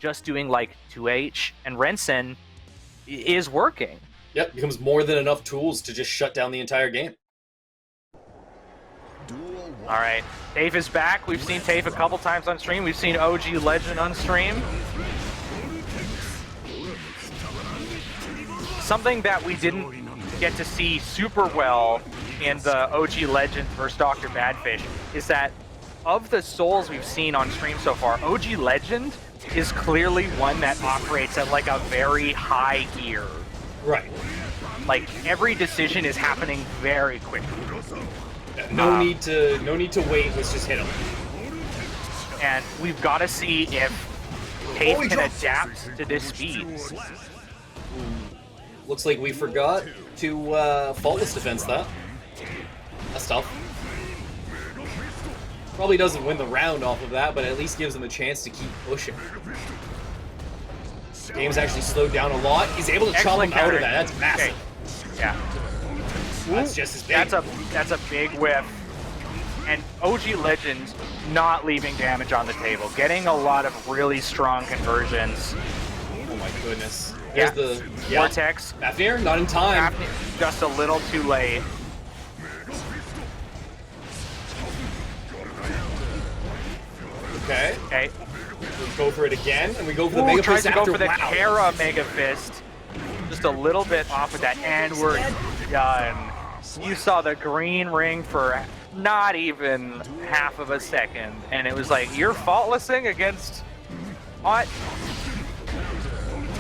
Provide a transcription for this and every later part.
just doing like 2H and Rensen is working. Yep, becomes more than enough tools to just shut down the entire game. All right, TAFYE is back. We've seen TAFYE a couple times on stream. We've seen OG Legend on stream. Something that we didn't get to see super well in the OG Legend versus Dr. Badfish is that of the souls we've seen on stream so far, OG Legend is clearly one that operates at like a very high gear. Right. Like every decision is happening very quickly. No need to wait. Let's just hit him. And we've got to see if TAFYE can adapt to this speed. Looks like we forgot to faultless defense that. That's tough. Probably doesn't win the round off of that, but at least gives him a chance to keep pushing. The game's actually slowed down a lot. He's able to chop him out of that. That's massive. Okay. Yeah. That's just as big. That's a big whiff. And OG Legend not leaving damage on the table, getting a lot of really strong conversions. Oh my goodness. Yeah. Here's the Vortex. Fafnir, not in time. Fafnir, just a little too late. Okay. Okay. We go for it again, and we go for the Mega tries Fist to after. go for the Kara Mega Fist. Just a little bit off of that, and we're done. You saw the green ring for not even half of a second, and it was like, you're faultlessing against what?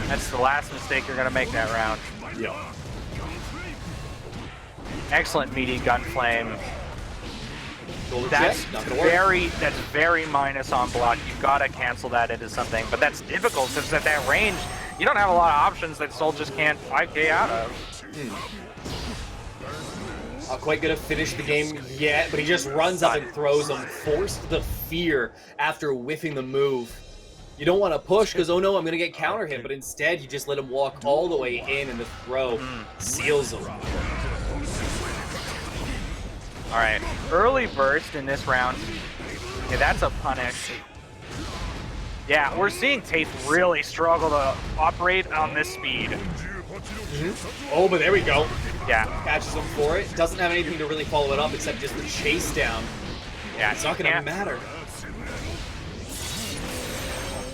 That's the last mistake you're gonna make that round. Yeah. Excellent meaty gunflame. That's very minus on block. You've got to cancel that into something, but that's difficult since at that range, you don't have a lot of options that Soul just can't 5K out of. Not quite gonna finish the game yet, but he just runs up and throws him, forced the fear after whiffing the move. You don't want to push because, oh no, I'm gonna get counter hit, but instead you just let him walk all the way in, and the throw seals him. All right, early burst in this round. Okay, that's a punish. Yeah, we're seeing TAFYE really struggle to operate on this speed. Oh, but there we go. Yeah. Catches him for it. Doesn't have anything to really follow it up except just the chase down. Yeah, it's not going to matter.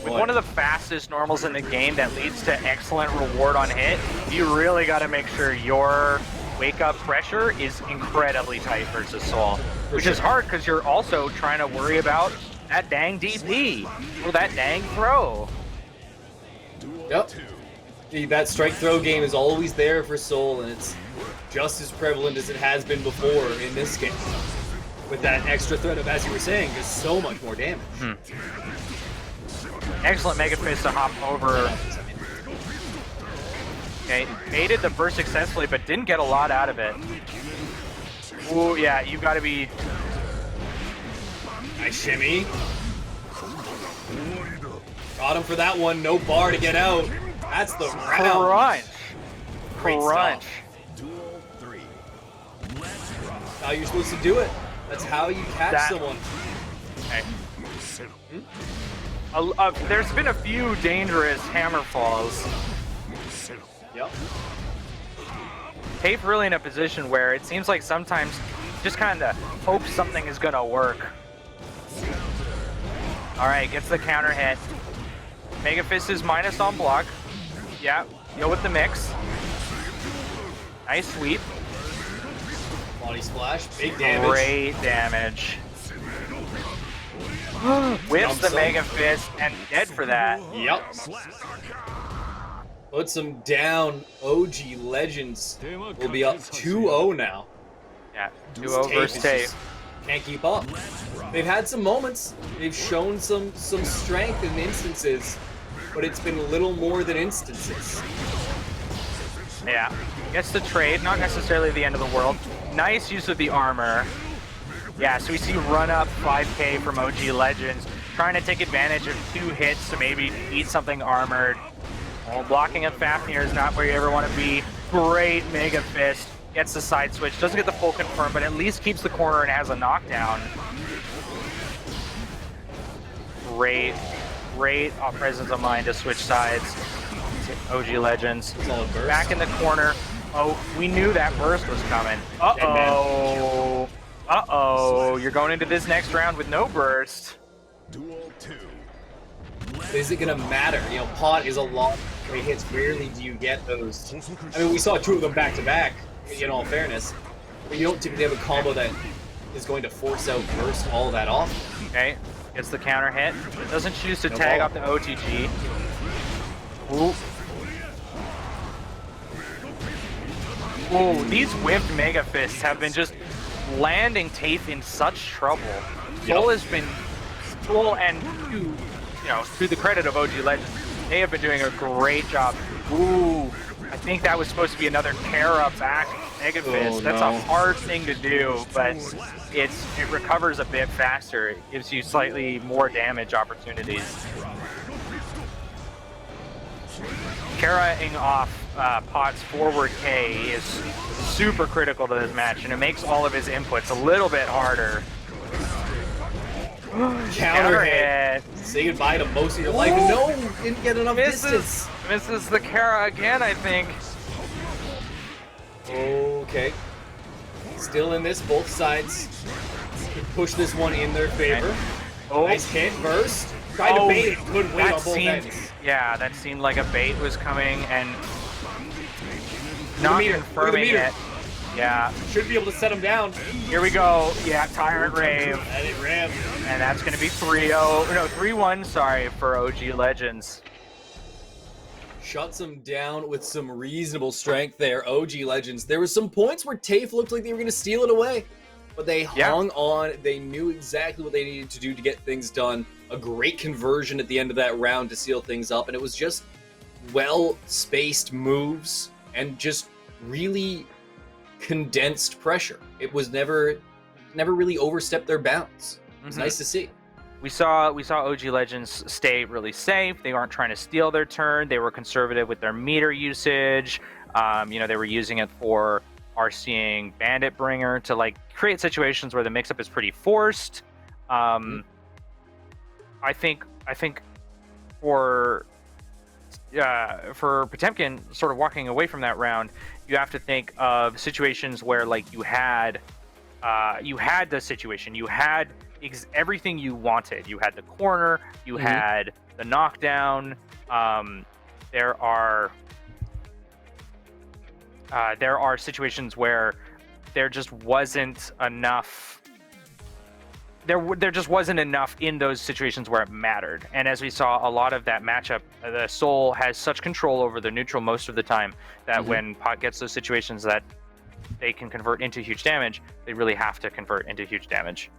With one of the fastest normals in the game that leads to excellent reward on hit, you really got to make sure your wake-up pressure is incredibly tight versus Soul. Which is hard because you're also trying to worry about that dang DP or that dang throw. Yep. That strike throw game is always there for Soul, and it's just as prevalent as it has been before in this game. With that extra threat of, as you were saying, just so much more damage. Excellent Mega Fist to hop over. Okay, baited the burst successfully, but didn't get a lot out of it. Ooh, yeah, you gotta be... Nice shimmy. Got him for that one, no bar to get out. That's the round. Crunch. That's how you're supposed to do it. That's how you catch someone. Okay. There's been a few dangerous hammer falls. Yep. TAFYE really in a position where it seems like sometimes just kind of hope something is gonna work. All right, gets the counter hit. Mega Fist is minus on block. Yeah, go with the mix. Nice sweep. Body splash, big damage. Great damage. Whips the Mega Fist and dead for that. Yep. Puts him down. OG Legends will be up 2-0 now. Yeah, 2-0 versus TAFYE. Can't keep up. They've had some moments. They've shown some strength in instances, but it's been little more than instances. Yeah, gets the trade, not necessarily the end of the world. Nice use of the armor. Yeah, so we see run up 5K from OG Legends, trying to take advantage of 2 hits to maybe eat something armored. Well, blocking up Fafnir is not where you ever want to be. Great Mega Fist. Gets the side switch. Doesn't get the full confirm, but at least keeps the corner and has a knockdown. Great great presence of mind to switch sides to OG Legends. Solid burst. Back in the corner. Oh, we knew that burst was coming. Uh-oh. Uh-oh. You're going into this next round with no burst. Duel 2. Is it gonna matter? You know, pot is a lot of hits. Rarely do you get those. I mean, we saw two of them back to back. In all fairness, but you don't typically have a combo that is going to force out burst all that often. Okay, gets the counter hit. Doesn't choose to No tag ball. off the OTG. Ooh. Ooh, these whiffed Mega Fists have been just landing TAFYE in such trouble. Soul has been full, and to the credit of OG Legends, they have been doing a great job. Ooh, I think that was supposed to be another Kara back Mega Fist. That's a hard thing to do, but it recovers a bit faster. It gives you slightly more damage opportunities. Kara-ing off Pot's forward K is super critical to this match, and it makes all of his inputs a little bit harder. Counter hit. Say goodbye to most of your life. No, didn't get enough distance. Misses the Kara again, I think. Okay. Still in this, both sides push this one in their favor. Oh. Nice hit, burst. Tried to bait it. Good wait on both ends. Yeah, that seemed like a bait was coming, and not Look at confirming the meter. it. Yeah. Should be able to set him down. Here we go. Yeah, Tyrant Rave. And it rammed. And that's going to be 3-0. No, 3-1, sorry, for OG Legends. Shuts him down with some reasonable strength there, OG Legends. There was some points where TAFE looked like they were going to steal it away, but they hung on. They knew exactly what they needed to do to get things done. A great conversion at the end of that round to seal things up, and it was just well-spaced moves and just really condensed pressure. It was never really overstepped their bounds. It was nice to see. We saw OG Legends stay really safe. They aren't trying to steal their turn. They were conservative with their meter usage. They were using it for RCing Bandit Bringer to like create situations where the mix-up is pretty forced. I think for Potemkin sort of walking away from that round, you have to think of situations where like you had the situation, you had everything you wanted. You had the corner, you had the knockdown. There are situations where there just wasn't enough. There just wasn't enough in those situations where it mattered. And as we saw, a lot of that matchup, the Soul has such control over the neutral most of the time that when Pot gets those situations that they can convert into huge damage, they really have to convert into huge damage.